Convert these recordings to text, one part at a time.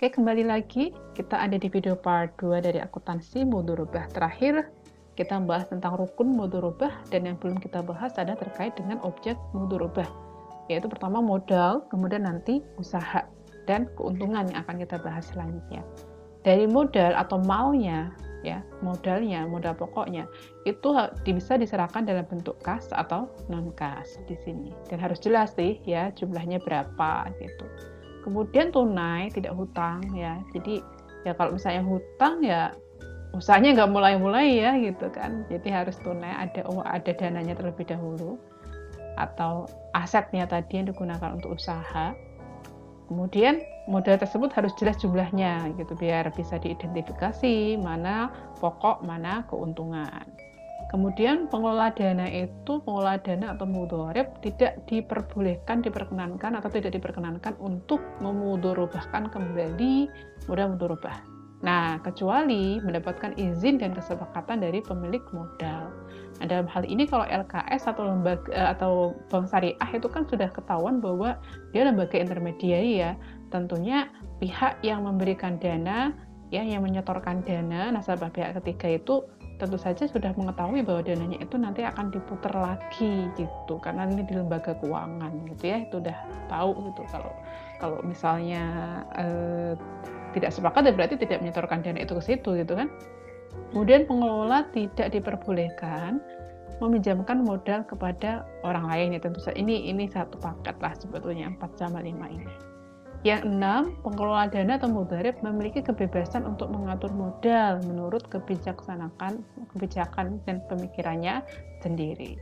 Oke, kembali lagi. Kita ada di video part 2 dari akuntansi mudhorobah. Terakhir, kita membahas tentang rukun mudhorobah, dan yang belum kita bahas ada terkait dengan objek mudhorobah, yaitu pertama modal, kemudian nanti usaha, dan keuntungan yang akan kita bahas selanjutnya. Dari modal atau malnya, ya, modal pokoknya, itu bisa diserahkan dalam bentuk kas atau non-kas di sini. Dan harus jelas sih, ya, jumlahnya berapa, gitu. Kemudian tunai, tidak hutang, ya. Jadi ya kalau misalnya hutang ya usahanya nggak mulai-mulai ya gitu kan. Jadi harus tunai, ada dananya terlebih dahulu atau asetnya tadi yang digunakan untuk usaha. Kemudian modal tersebut harus jelas jumlahnya gitu biar bisa diidentifikasi mana pokok, mana keuntungan. Kemudian pengelola dana atau mudhorib tidak diperkenankan atau tidak diperkenankan untuk memudhorobahkan kembali modal mudhorobah. Nah, kecuali mendapatkan izin dan kesepakatan dari pemilik modal. Nah, dalam hal ini kalau LKS atau lembaga atau bank syariah itu kan sudah ketahuan bahwa dia lembaga intermediari ya. Tentunya pihak yang memberikan dana, ya, yang menyetorkan dana nasabah pihak ketiga itu tentu saja sudah mengetahui bahwa dananya itu nanti akan diputar lagi gitu, karena ini di lembaga keuangan gitu ya, itu udah tahu gitu. Kalau misalnya tidak sepakat ya berarti tidak menyetorkan dana itu ke situ gitu kan. Kemudian pengelola tidak diperbolehkan meminjamkan modal kepada orang lain ya, tentu saja ini satu paket lah sebetulnya 4 sama 5 ini. Yang 6, pengelola dana atau mudhorib memiliki kebebasan untuk mengatur modal menurut kebijakan dan pemikirannya sendiri.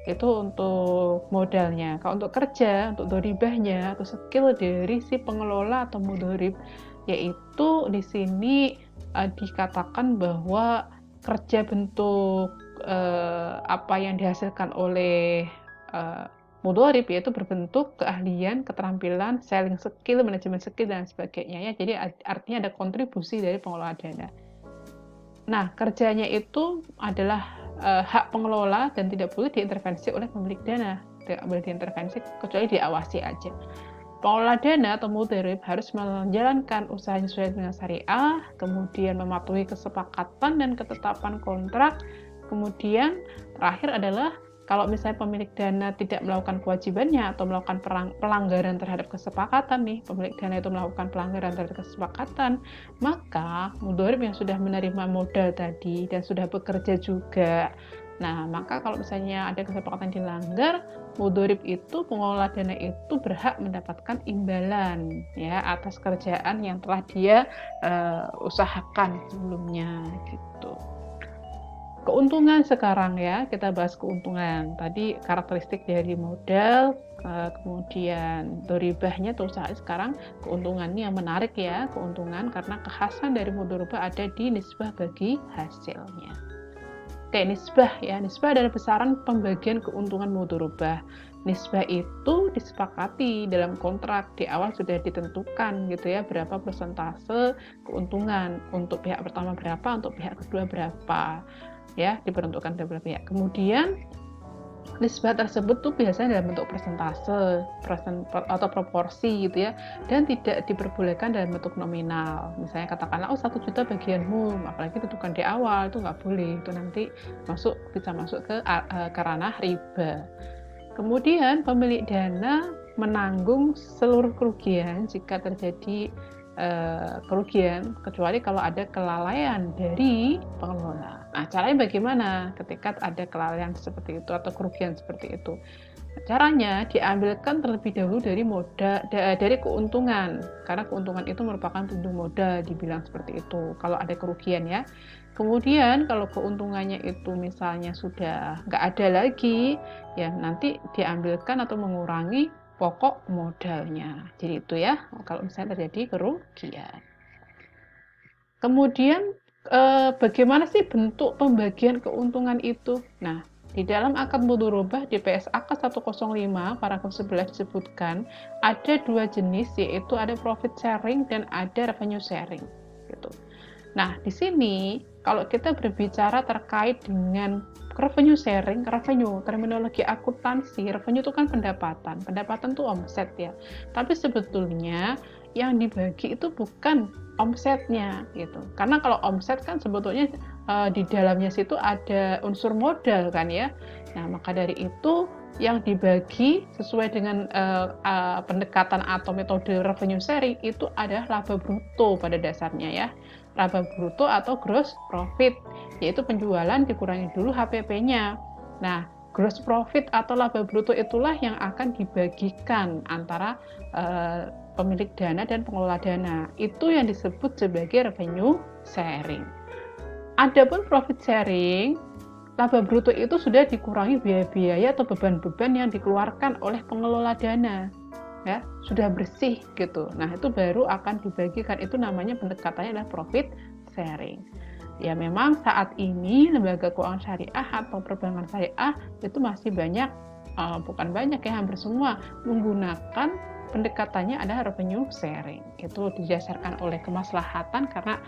Itu untuk modalnya. Kalau untuk kerja, untuk doribahnya atau skill dari si pengelola atau mudhorib, yaitu di sini dikatakan bahwa kerja bentuk apa yang dihasilkan oleh mudhorib yaitu berbentuk keahlian, keterampilan, selling skill, manajemen skill, dan sebagainya ya. Jadi artinya ada kontribusi dari pengelola dana. Nah, kerjanya itu adalah hak pengelola dan tidak boleh diintervensi oleh pemilik dana. Tidak boleh diintervensi kecuali diawasi aja. Pengelola dana atau mudhorib harus menjalankan usahanya sesuai dengan syariah, kemudian mematuhi kesepakatan dan ketetapan kontrak. Kemudian terakhir adalah kalau misalnya pemilik dana tidak melakukan kewajibannya atau melakukan pelanggaran terhadap kesepakatan nih, pemilik dana itu melakukan pelanggaran terhadap kesepakatan, maka mudhorib yang sudah menerima modal tadi dan sudah bekerja juga, nah maka kalau misalnya ada kesepakatan dilanggar, mudhorib itu, pengelola dana itu berhak mendapatkan imbalan ya atas kerjaan yang telah dia usahakan sebelumnya gitu. Keuntungan sekarang ya, kita bahas keuntungan. Tadi karakteristik dari modal, kemudian doribahnya atau usaha. Sekarang keuntungannya yang menarik ya, keuntungan karena kekhasan dari mudhorobah ada di nisbah bagi hasilnya. Oke, nisbah ya, nisbah adalah besaran pembagian keuntungan mudhorobah. Nisbah itu disepakati dalam kontrak, di awal sudah ditentukan gitu ya, berapa persentase keuntungan, untuk pihak pertama berapa, untuk pihak kedua berapa. Ya, diperuntukkan beberapa pihak. Kemudian nisbah tersebut tuh biasanya dalam bentuk persentase atau proporsi gitu ya, dan tidak diperbolehkan dalam bentuk nominal. Misalnya katakanlah 1 juta bagianmu, apalagi tentukan di awal, itu nggak boleh, itu nanti bisa masuk ke ranah riba. Kemudian pemilik dana menanggung seluruh kerugian jika terjadi kerugian, kecuali kalau ada kelalaian dari pengelola. Nah, caranya bagaimana ketika ada kelalaian seperti itu atau kerugian seperti itu? Caranya diambilkan terlebih dahulu dari dari keuntungan, karena keuntungan itu merupakan bentuk modal, dibilang seperti itu kalau ada kerugian ya. Kemudian kalau keuntungannya itu misalnya sudah nggak ada lagi, ya nanti diambilkan atau mengurangi pokok modalnya. Jadi itu ya, kalau misalnya terjadi kerugian. Kemudian bagaimana sih bentuk pembagian keuntungan itu? Nah, di dalam akad mudhorobah di PSAK 105 paragraf 11 disebutkan ada 2 jenis, yaitu ada profit sharing dan ada revenue sharing gitu. Nah, di sini kalau kita berbicara terkait dengan revenue sharing, terminologi akuntansi, revenue itu kan pendapatan itu omset ya. Tapi sebetulnya yang dibagi itu bukan omsetnya gitu. Karena kalau omset kan sebetulnya di dalamnya situ ada unsur modal kan ya. Nah, maka dari itu yang dibagi sesuai dengan pendekatan atau metode revenue sharing itu adalah laba bruto pada dasarnya ya. Laba bruto atau gross profit, yaitu penjualan dikurangi dulu HPP-nya. Nah, gross profit atau laba bruto itulah yang akan dibagikan antara pemilik dana dan pengelola dana. Itu yang disebut sebagai revenue sharing. Adapun profit sharing, laba bruto itu sudah dikurangi biaya-biaya atau beban-beban yang dikeluarkan oleh pengelola dana. Ya, sudah bersih gitu. Nah, itu baru akan dibagikan. Itu namanya pendekatannya adalah profit sharing. Ya, memang saat ini lembaga keuangan syariah atau perbankan syariah itu masih banyak, bukan banyak ya, hampir semua menggunakan pendekatannya adalah revenue sharing. Itu didasarkan oleh kemaslahatan karena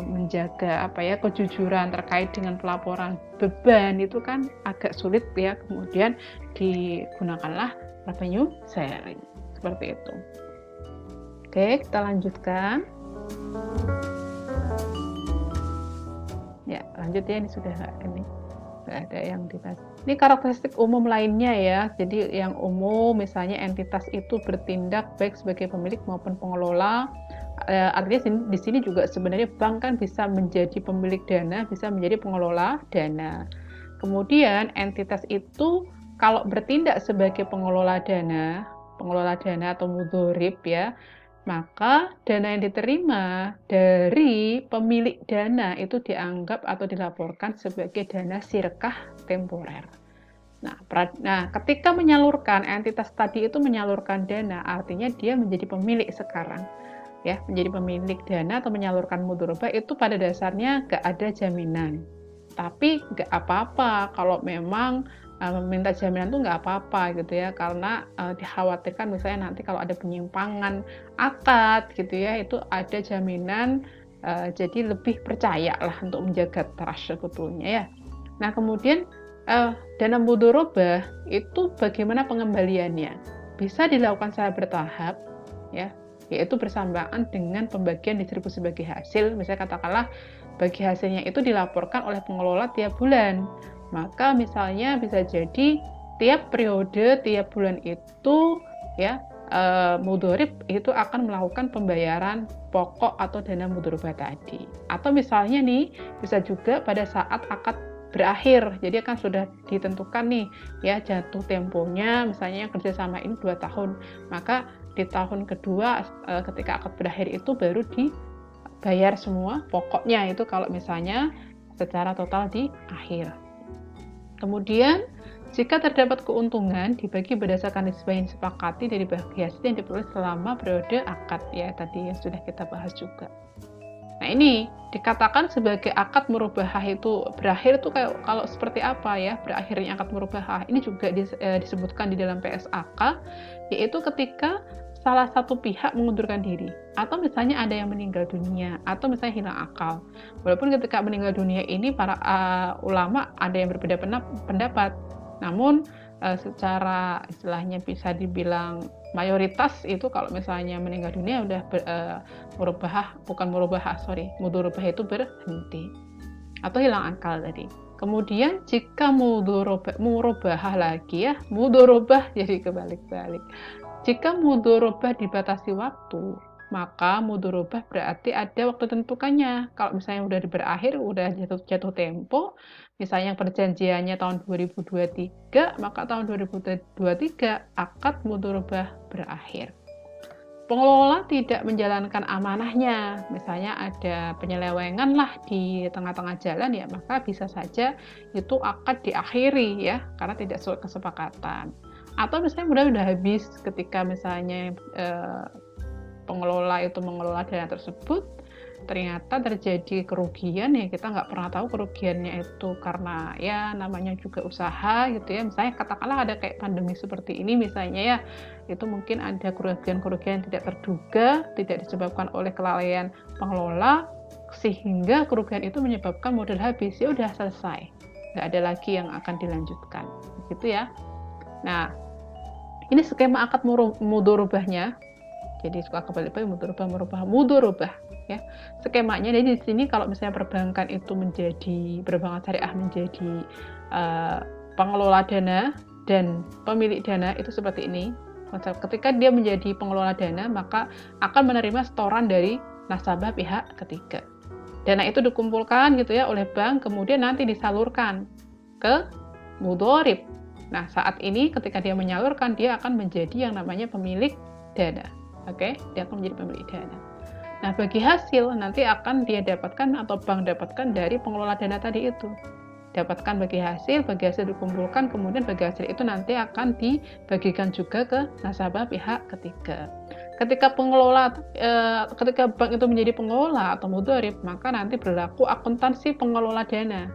menjaga kejujuran terkait dengan pelaporan beban itu kan agak sulit ya, kemudian digunakanlah revenue sharing seperti itu. Oke, kita lanjutkan. Ya, lanjut ya, ini sudah nggak ada yang dibahas. Ini karakteristik umum lainnya ya. Jadi yang umum misalnya entitas itu bertindak baik sebagai pemilik maupun pengelola. Artinya di sini juga sebenarnya bank kan bisa menjadi pemilik dana, bisa menjadi pengelola dana. Kemudian entitas itu kalau bertindak sebagai pengelola dana atau mudhorib ya, maka dana yang diterima dari pemilik dana itu dianggap atau dilaporkan sebagai dana sirkah temporer. Nah, ketika menyalurkan, entitas tadi itu menyalurkan dana, artinya dia menjadi pemilik sekarang. Ya, menjadi pemilik dana atau menyalurkan mudhorobah itu pada dasarnya nggak ada jaminan. Tapi nggak apa-apa kalau memang meminta jaminan tuh nggak apa-apa gitu ya, karena dikhawatirkan misalnya nanti kalau ada penyimpangan akad gitu ya, itu ada jaminan, jadi lebih percaya lah untuk menjaga trust sebetulnya ya. Nah, kemudian dana mudhorobah itu bagaimana pengembaliannya? Bisa dilakukan secara bertahap ya, yaitu bersamaan dengan pembagian distribusi bagi hasil. Misalnya katakanlah bagi hasilnya itu dilaporkan oleh pengelola tiap bulan. Maka misalnya bisa jadi tiap periode, tiap bulan itu ya mudhorib itu akan melakukan pembayaran pokok atau dana mudhorobah tadi. Atau misalnya nih bisa juga pada saat akad berakhir, jadi kan sudah ditentukan nih ya jatuh temponya, misalnya kerjasama ini 2 tahun, maka di tahun kedua ketika akad berakhir itu baru dibayar semua pokoknya, itu kalau misalnya secara total di akhir. Kemudian, jika terdapat keuntungan dibagi berdasarkan nisbah yang disepakati dari bagi hasil yang diperoleh selama periode akad ya, tadi yang sudah kita bahas juga. Nah, ini dikatakan sebagai akad murabahah itu berakhir itu kayak kalau seperti apa ya berakhirnya akad murabahah. Ini juga disebutkan di dalam PSAK, yaitu ketika salah satu pihak mengundurkan diri, atau misalnya ada yang meninggal dunia, atau misalnya hilang akal. Walaupun ketika meninggal dunia ini para ulama ada yang berbeda pendapat, namun secara istilahnya bisa dibilang mayoritas itu kalau misalnya meninggal dunia udah mudhorobah itu berhenti atau hilang akal tadi. Kemudian jika murabahah lagi ya, mudhorobah jadi kebalik-balik. Jika mudhorobah dibatasi waktu, maka mudhorobah berarti ada waktu tentukannya. Kalau misalnya udah berakhir, udah jatuh tempo, misalnya perjanjiannya tahun 2023, maka tahun 2023 akad mudhorobah berakhir. Pengelola tidak menjalankan amanahnya, misalnya ada penyelewengan lah di tengah-tengah jalan ya, maka bisa saja itu akad diakhiri ya, karena tidak sesuai kesepakatan. Atau misalnya udah habis ketika misalnya pengelola itu mengelola dana tersebut, ternyata terjadi kerugian ya, kita nggak pernah tahu kerugiannya itu karena ya namanya juga usaha gitu ya, misalnya katakanlah ada kayak pandemi seperti ini misalnya ya, itu mungkin ada kerugian-kerugian tidak terduga, tidak disebabkan oleh kelalaian pengelola, sehingga kerugian itu menyebabkan modal habis, ya udah selesai, nggak ada lagi yang akan dilanjutkan gitu ya. Nah, ini skema akad mudhorobahnya. Jadi suka kebalik-balik, mudorobah ya. Skemanya jadi di sini kalau misalnya perbankan syariah menjadi pengelola dana dan pemilik dana itu seperti ini. Ketika dia menjadi pengelola dana, maka akan menerima setoran dari nasabah pihak ketiga. Dana itu dikumpulkan gitu ya oleh bank, kemudian nanti disalurkan ke mudorib. Nah, saat ini ketika dia menyalurkan, dia akan menjadi yang namanya pemilik dana. Oke, dia akan menjadi pemilik dana. Nah, bagi hasil nanti akan dia dapatkan atau bank dapatkan dari pengelola dana tadi itu. Dapatkan bagi hasil dikumpulkan, kemudian bagi hasil itu nanti akan dibagikan juga ke nasabah pihak ketiga. Ketika bank itu menjadi pengelola atau mudharib, maka nanti berlaku akuntansi pengelola dana,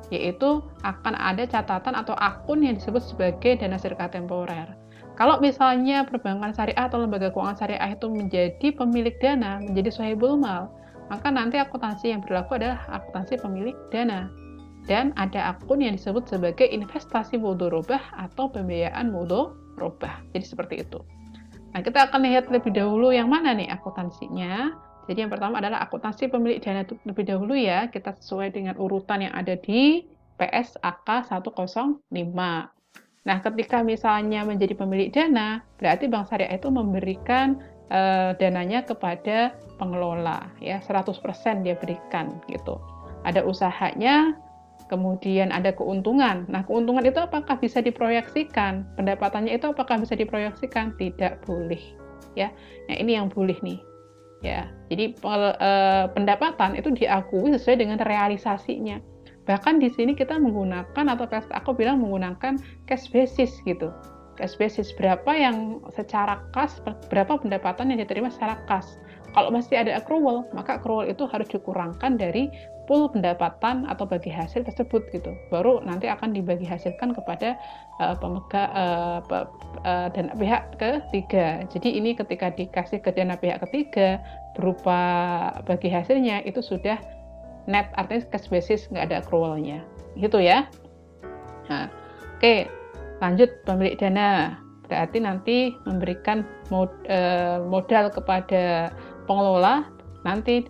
yaitu akan ada catatan atau akun yang disebut sebagai dana syariah temporer. Kalau misalnya perbankan syariah atau lembaga keuangan syariah itu menjadi pemilik dana, menjadi sahibul mal, maka nanti akuntansi yang berlaku adalah akuntansi pemilik dana. Dan ada akun yang disebut sebagai investasi mudharabah atau pembiayaan mudharabah. Jadi seperti itu. Nah, kita akan lihat lebih dahulu yang mana nih akuntansinya. Jadi yang pertama adalah akuntansi pemilik dana lebih dahulu ya. Kita sesuai dengan urutan yang ada di PSAK 105. Nah, ketika misalnya menjadi pemilik dana, berarti bank syariah itu memberikan dananya kepada pengelola ya, 100% dia berikan gitu. Ada usahanya, kemudian ada keuntungan. Nah, keuntungan itu apakah bisa diproyeksikan? Pendapatannya itu apakah bisa diproyeksikan? Tidak boleh. Ya, nah ini yang boleh nih. Ya, jadi pendapatan itu diakui sesuai dengan realisasinya. Bahkan di sini kita menggunakan atau aku bilang menggunakan cash basis gitu. Cash basis berapa yang secara kas, berapa pendapatan yang diterima secara kas. Kalau masih ada accrual, maka accrual itu harus dikurangkan dari pool pendapatan atau bagi hasil tersebut gitu. Baru nanti akan dibagi hasilkan kepada dana pihak ketiga. Jadi ini ketika dikasih ke dana pihak ketiga berupa bagi hasilnya itu sudah net, artinya cash basis, nggak ada accrual-nya. Gitu ya. Nah, oke, lanjut pemilik dana. Berarti nanti memberikan modal kepada pengelola, nanti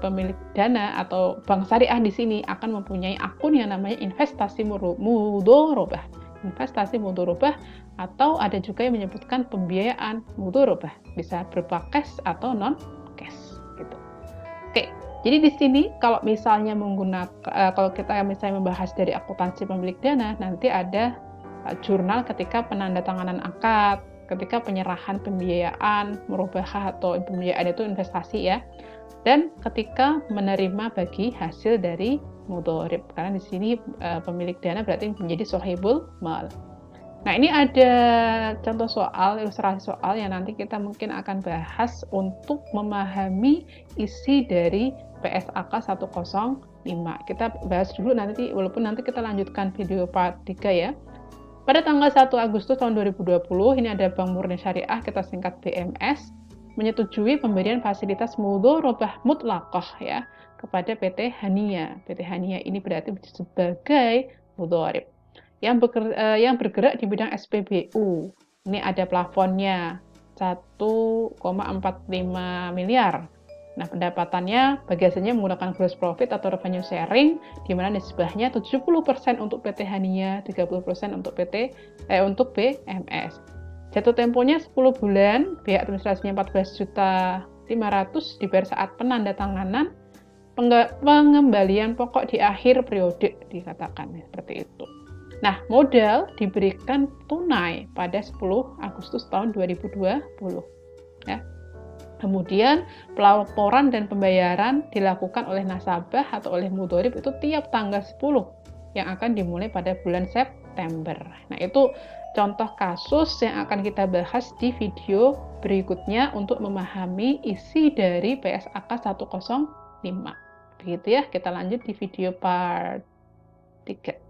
pemilik dana atau bank syariah di sini akan mempunyai akun yang namanya investasi mudharabah. Investasi mudharabah atau ada juga yang menyebutkan pembiayaan mudharabah, bisa berupa cash atau non cash gitu. Oke, jadi di sini kalau misalnya kalau kita misalnya membahas dari akuntansi pemilik dana, nanti ada jurnal ketika penandatanganan akad, ketika penyerahan pembiayaan, murabahah atau pembiayaan itu investasi ya. Dan ketika menerima bagi hasil dari mudharib, karena di sini pemilik dana berarti menjadi sahibul mal. Nah, ini ada contoh soal, ilustrasi soal yang nanti kita mungkin akan bahas untuk memahami isi dari PSAK 105. Kita bahas dulu nanti, walaupun nanti kita lanjutkan video part 3 ya. Pada tanggal 1 Agustus tahun 2020, ini ada Bank Murni Syariah, kita singkat BMS, menyetujui pemberian fasilitas mudharabah mutlaqah ya kepada PT Hania. PT Hania ini berarti sebagai mudharib yang bergerak di bidang SPBU. Ini ada plafonnya 1,45 miliar. Nah, pendapatannya bagi hasilnya menggunakan gross profit atau revenue sharing, di mana nisbahnya 70% untuk PT Hania, 30% untuk untuk BMS. Jatuh temponya 10 bulan, biaya administrasinya 14.500.000 dibayar saat penandatanganan, pengembalian pokok di akhir periode dikatakan seperti itu. Nah, modal diberikan tunai pada 10 Agustus tahun 2020 ya. Kemudian pelaporan dan pembayaran dilakukan oleh nasabah atau oleh mudharib itu tiap tanggal 10 yang akan dimulai pada bulan September. Nah, itu contoh kasus yang akan kita bahas di video berikutnya untuk memahami isi dari PSAK 105. Begitu ya, kita lanjut di video part 3.